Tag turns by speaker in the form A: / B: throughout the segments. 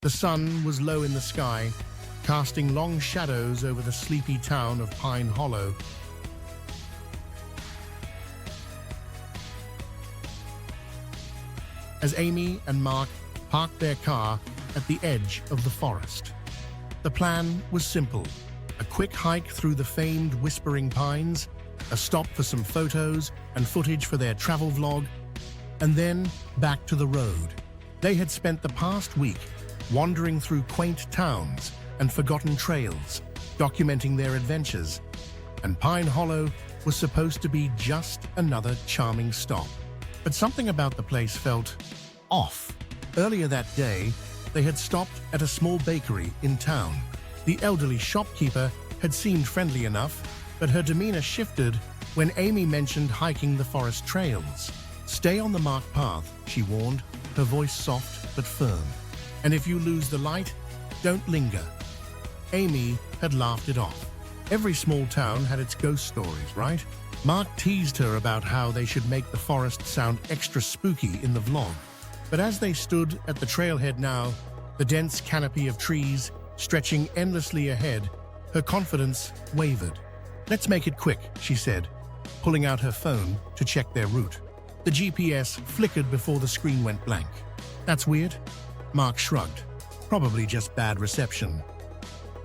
A: The sun was low in the sky, casting long shadows over the sleepy town of Pine Hollow. As Amy and Mark parked their car at the edge of the forest. The plan was simple: a quick hike through the famed Whispering Pines, a stop for some photos and footage for their travel vlog, and then back to the road. They had spent the past week wandering through quaint towns and forgotten trails, documenting their adventures, and Pine Hollow was supposed to be just another charming stop. But something about the place felt off. Earlier that day, they had stopped at a small bakery in town. The elderly shopkeeper had seemed friendly enough, but her demeanor shifted when Amy mentioned hiking the forest trails. "Stay on the marked path," she warned, her voice soft but firm. "And if you lose the light, don't linger." Amy had laughed it off. Every small town had its ghost stories, right? Mark teased her about how they should make the forest sound extra spooky in the vlog. But as they stood at the trailhead now, the dense canopy of trees stretching endlessly ahead, her confidence wavered. "Let's make it quick," she said, pulling out her phone to check their route. The GPS flickered before the screen went blank. "That's weird," Mark shrugged. "Probably just bad reception."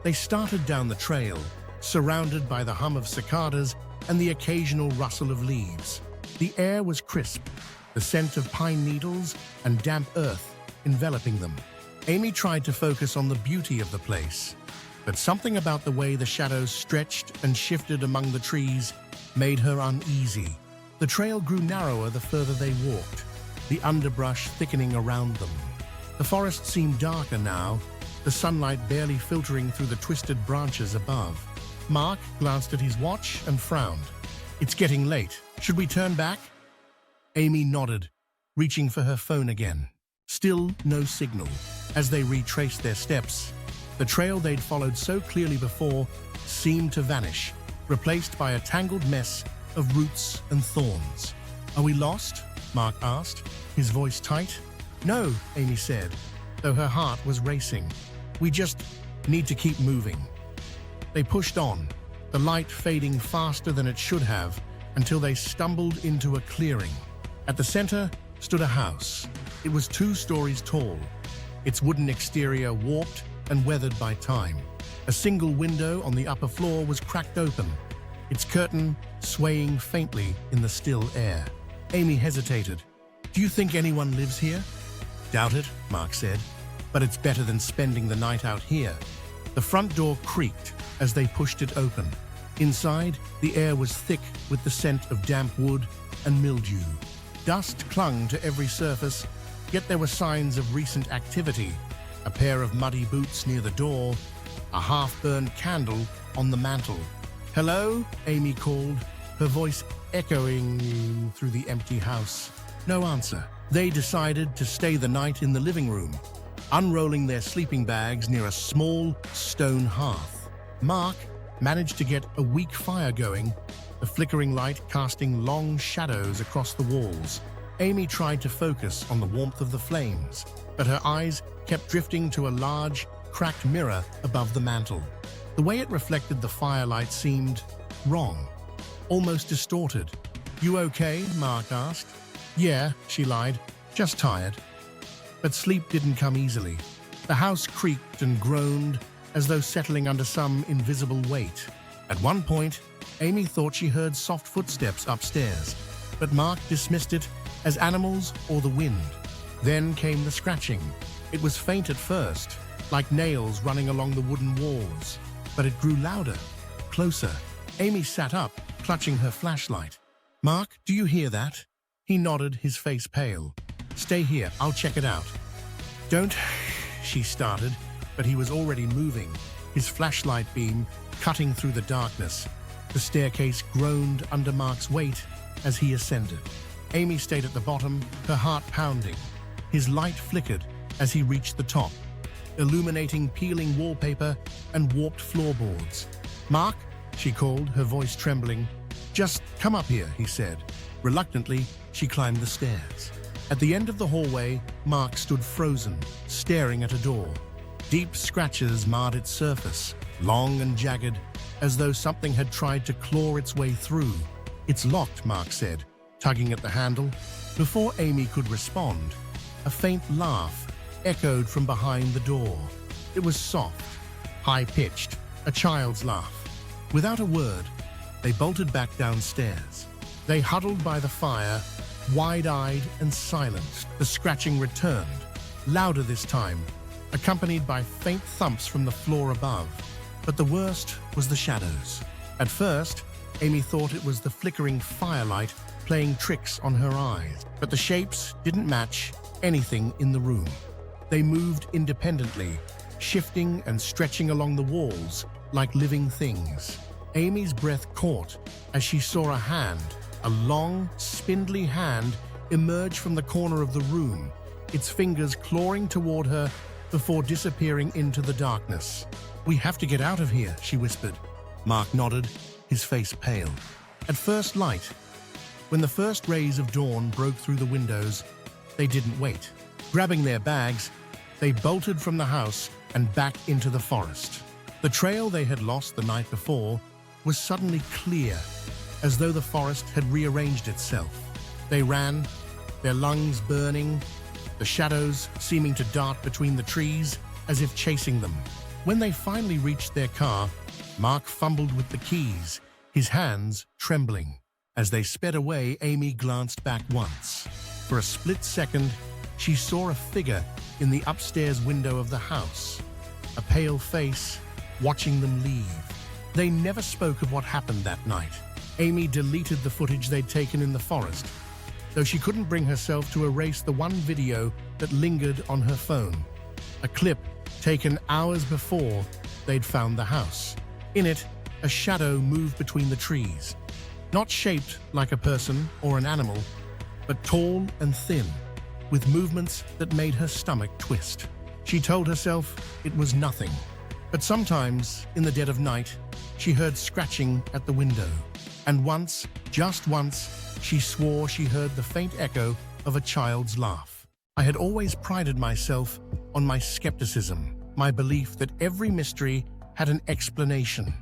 A: They started down the trail, surrounded by the hum of cicadas and the occasional rustle of leaves. The air was crisp, the scent of pine needles and damp earth enveloping them. Amy tried to focus on the beauty of the place, but something about the way the shadows stretched and shifted among the trees made her uneasy. The trail grew narrower the further they walked, the underbrush thickening around them. The forest seemed darker now, the sunlight barely filtering through the twisted branches above. Mark glanced at his watch and frowned. "It's getting late. Should we turn back?" Amy nodded, reaching for her phone again. Still no signal. As they retraced their steps, the trail they'd followed so clearly before seemed to vanish, replaced by a tangled mess of roots and thorns. "Are we lost?" Mark asked, his voice tight. "No," Amy said, though her heart was racing. "We just need to keep moving." They pushed on, the light fading faster than it should have, until they stumbled into a clearing. At the center stood a house. It was 2 stories tall, its wooden exterior warped and weathered by time. A single window on the upper floor was cracked open, its curtain swaying faintly in the still air. Amy hesitated. "Do you think anyone lives here?" "Doubt it," Mark said, "but it's better than spending the night out here." The front door creaked as they pushed it open. Inside, the air was thick with the scent of damp wood and mildew. Dust clung to every surface, yet there were signs of recent activity. A pair of muddy boots near the door, a half-burned candle on the mantel. "Hello?" Amy called, her voice echoing through the empty house. No answer. They decided to stay the night in the living room, unrolling their sleeping bags near a small stone hearth. Mark managed to get a weak fire going, the flickering light casting long shadows across the walls. Amy tried to focus on the warmth of the flames, but her eyes kept drifting to a large, cracked mirror above the mantel. The way it reflected the firelight seemed wrong, almost distorted. "You okay?" Mark asked. "Yeah," she lied, "just tired." But sleep didn't come easily. The house creaked and groaned as though settling under some invisible weight. At one point, Amy thought she heard soft footsteps upstairs, but Mark dismissed it as animals or the wind. Then came the scratching. It was faint at first, like nails running along the wooden walls, but it grew louder, closer. Amy sat up, clutching her flashlight. "Mark, do you hear that?" He nodded, his face pale. "Stay here, I'll check it out." "Don't," she started, but he was already moving, his flashlight beam cutting through the darkness. The staircase groaned under Mark's weight as he ascended. Amy stayed at the bottom, her heart pounding. His light flickered as he reached the top, illuminating peeling wallpaper and warped floorboards. "Mark," she called, her voice trembling. "Just come up here," he said. Reluctantly, she climbed the stairs. At the end of the hallway, Mark stood frozen, staring at a door. Deep scratches marred its surface, long and jagged, as though something had tried to claw its way through. "It's locked," Mark said, tugging at the handle. Before Amy could respond, a faint laugh echoed from behind the door. It was soft, high-pitched, a child's laugh. Without a word, they bolted back downstairs. They huddled by the fire, wide-eyed and silent. The scratching returned, louder this time, accompanied by faint thumps from the floor above. But the worst was the shadows. At first, Amy thought it was the flickering firelight playing tricks on her eyes, but the shapes didn't match anything in the room. They moved independently, shifting and stretching along the walls like living things. Amy's breath caught as she saw a hand, a long, spindly hand, emerge from the corner of the room, its fingers clawing toward her before disappearing into the darkness. "We have to get out of here," she whispered. Mark nodded, his face pale. At first light, when the first rays of dawn broke through the windows, they didn't wait. Grabbing their bags, they bolted from the house and back into the forest. The trail they had lost the night before was suddenly clear, as though the forest had rearranged itself. They ran, their lungs burning, the shadows seeming to dart between the trees as if chasing them. When they finally reached their car, Mark fumbled with the keys, his hands trembling. As they sped away, Amy glanced back once. For a split second, she saw a figure in the upstairs window of the house, a pale face watching them leave. They never spoke of what happened that night. Amy deleted the footage they'd taken in the forest, though she couldn't bring herself to erase the one video that lingered on her phone, a clip taken hours before they'd found the house. In it, a shadow moved between the trees, not shaped like a person or an animal, but tall and thin, with movements that made her stomach twist. She told herself it was nothing, but sometimes, in the dead of night, she heard scratching at the window. And once, just once, she swore she heard the faint echo of a child's laugh. I had always prided myself on my skepticism, my belief that every mystery had an explanation.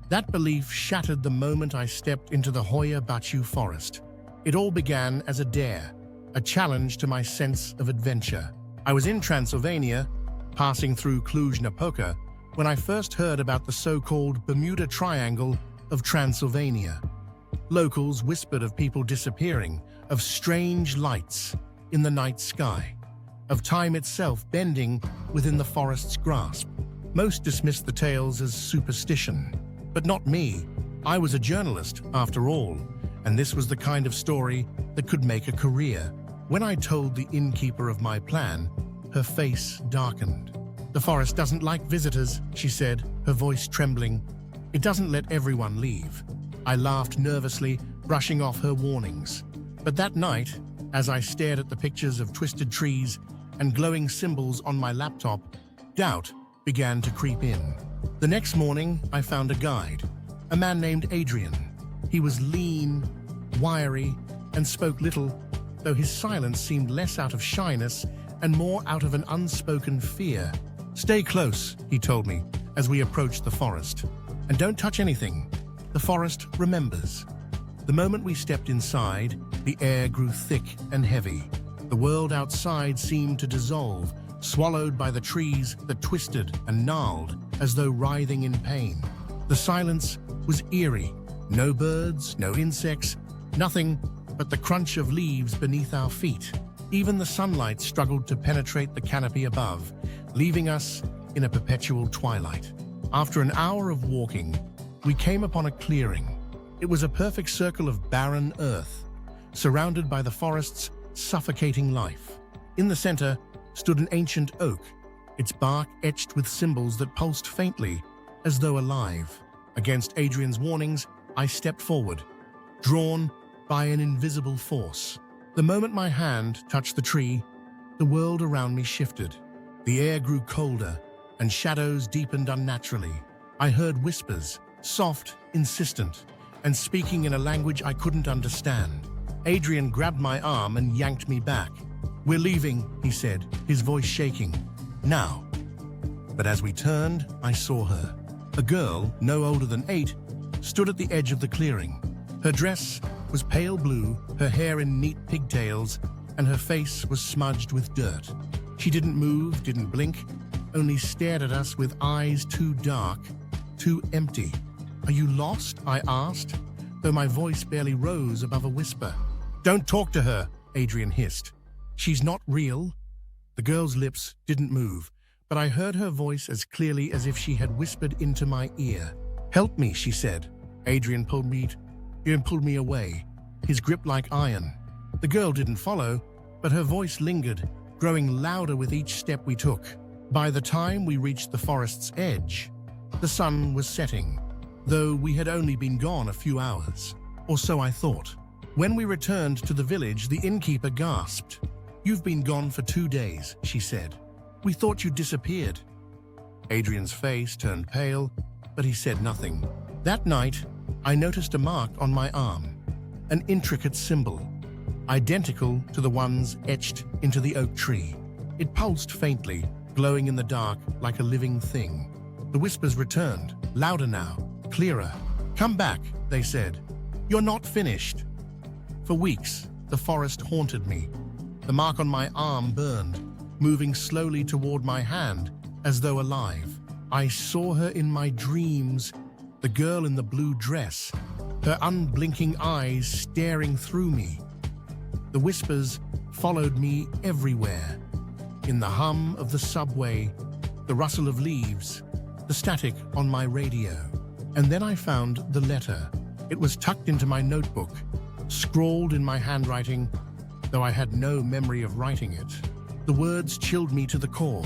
A: That belief shattered the moment I stepped into the Hoia Baciu forest. It all began as a dare, a challenge to my sense of adventure. I was in Transylvania, passing through Cluj-Napoca, when I first heard about the so-called Bermuda Triangle of Transylvania. Locals whispered of people disappearing, of strange lights in the night sky, of time itself bending within the forest's grasp. Most dismissed the tales as superstition, but not me. I was a journalist, after all, and this was the kind of story that could make a career. When I told the innkeeper of my plan, her face darkened. "The forest doesn't like visitors," she said, her voice trembling. "It doesn't let everyone leave." I laughed nervously, brushing off her warnings. But that night, as I stared at the pictures of twisted trees and glowing symbols on my laptop, doubt began to creep in. The next morning, I found a guide, a man named Adrian. He was lean, wiry, and spoke little, though his silence seemed less out of shyness and more out of an unspoken fear. "Stay close," he told me, as we approached the forest. "And don't touch anything. The forest remembers." The moment we stepped inside, the air grew thick and heavy. The world outside seemed to dissolve, swallowed by the trees that twisted and gnarled as though writhing in pain. The silence was eerie. No birds, no insects, nothing but the crunch of leaves beneath our feet. Even the sunlight struggled to penetrate the canopy above, leaving us in a perpetual twilight. After an hour of walking, we came upon a clearing. It was a perfect circle of barren earth, surrounded by the forest's suffocating life. In the center stood an ancient oak, its bark etched with symbols that pulsed faintly, as though alive. Against Adrian's warnings, I stepped forward, drawn by an invisible force. The moment my hand touched the tree, the world around me shifted. The air grew colder, and shadows deepened unnaturally. I heard whispers, soft, insistent, and speaking in a language I couldn't understand. Adrian grabbed my arm and yanked me back. "We're leaving," he said, his voice shaking. "Now." But as we turned, I saw her. A girl, no older than 8, stood at the edge of the clearing. Her dress was pale blue, her hair in neat pigtails, and her face was smudged with dirt. She didn't move, didn't blink, only stared at us with eyes too dark, too empty. "Are you lost?" I asked, though my voice barely rose above a whisper. "Don't talk to her," Adrian hissed. "She's not real." The girl's lips didn't move, but I heard her voice as clearly as if she had whispered into my ear. "Help me," she said. Adrian pulled me away, his grip like iron. The girl didn't follow, but her voice lingered, growing louder with each step we took. By the time we reached the forest's edge, the sun was setting, though we had only been gone a few hours, or so I thought. When we returned to the village, the innkeeper gasped. "You've been gone for 2 days," she said. "We thought you'd disappeared." Adrian's face turned pale, but he said nothing. That night, I noticed a mark on my arm, an intricate symbol, identical to the ones etched into the oak tree. It pulsed faintly, glowing in the dark like a living thing. The whispers returned, louder now, clearer. "Come back," they said. "You're not finished." For weeks, the forest haunted me. The mark on my arm burned, moving slowly toward my hand, as though alive. I saw her in my dreams, the girl in the blue dress, her unblinking eyes staring through me. The whispers followed me everywhere, in the hum of the subway, the rustle of leaves, the static on my radio. And then I found the letter. It was tucked into my notebook, scrawled in my handwriting, though I had no memory of writing it. The words chilled me to the core.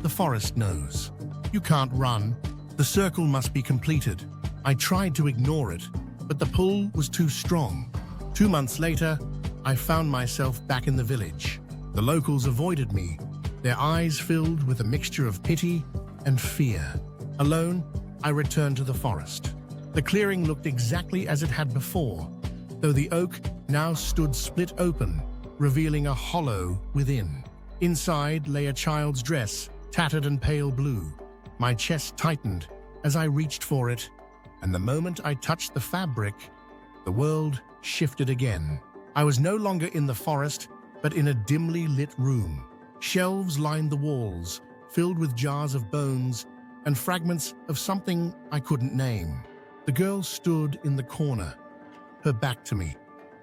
A: "The forest knows. You can't run. The circle must be completed." I tried to ignore it, but the pull was too strong. 2 months later, I found myself back in the village. The locals avoided me, their eyes filled with a mixture of pity and fear. Alone, I returned to the forest. The clearing looked exactly as it had before, though the oak now stood split open, revealing a hollow within. Inside lay a child's dress, tattered and pale blue. My chest tightened as I reached for it, and the moment I touched the fabric, the world shifted again. I was no longer in the forest, but in a dimly lit room. Shelves lined the walls, filled with jars of bones and fragments of something I couldn't name. The girl stood in the corner, her back to me.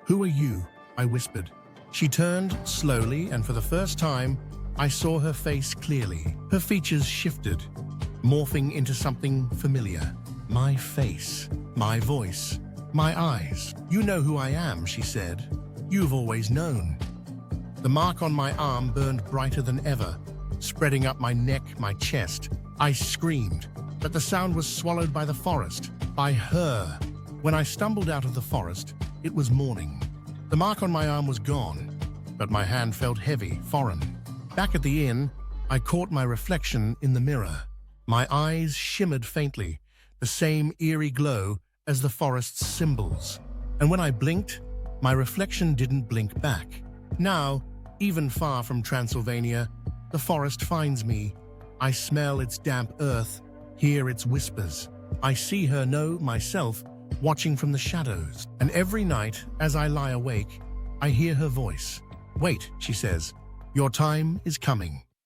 A: "Who are you?" I whispered. She turned slowly, and for the first time, I saw her face clearly. Her features shifted, morphing into something familiar. My face, my voice, my eyes. "You know who I am," she said. "You've always known." The mark on my arm burned brighter than ever, spreading up my neck, my chest. I screamed, but the sound was swallowed by the forest, by her. When I stumbled out of the forest, it was morning. The mark on my arm was gone, but my hand felt heavy, foreign. Back at the inn, I caught my reflection in the mirror. My eyes shimmered faintly, the same eerie glow as the forest's symbols. And when I blinked, my reflection didn't blink back. Now, even far from Transylvania, the forest finds me. I smell its damp earth, hear its whispers. I see her, know myself, watching from the shadows. And every night, as I lie awake, I hear her voice. "Wait," she says, "your time is coming."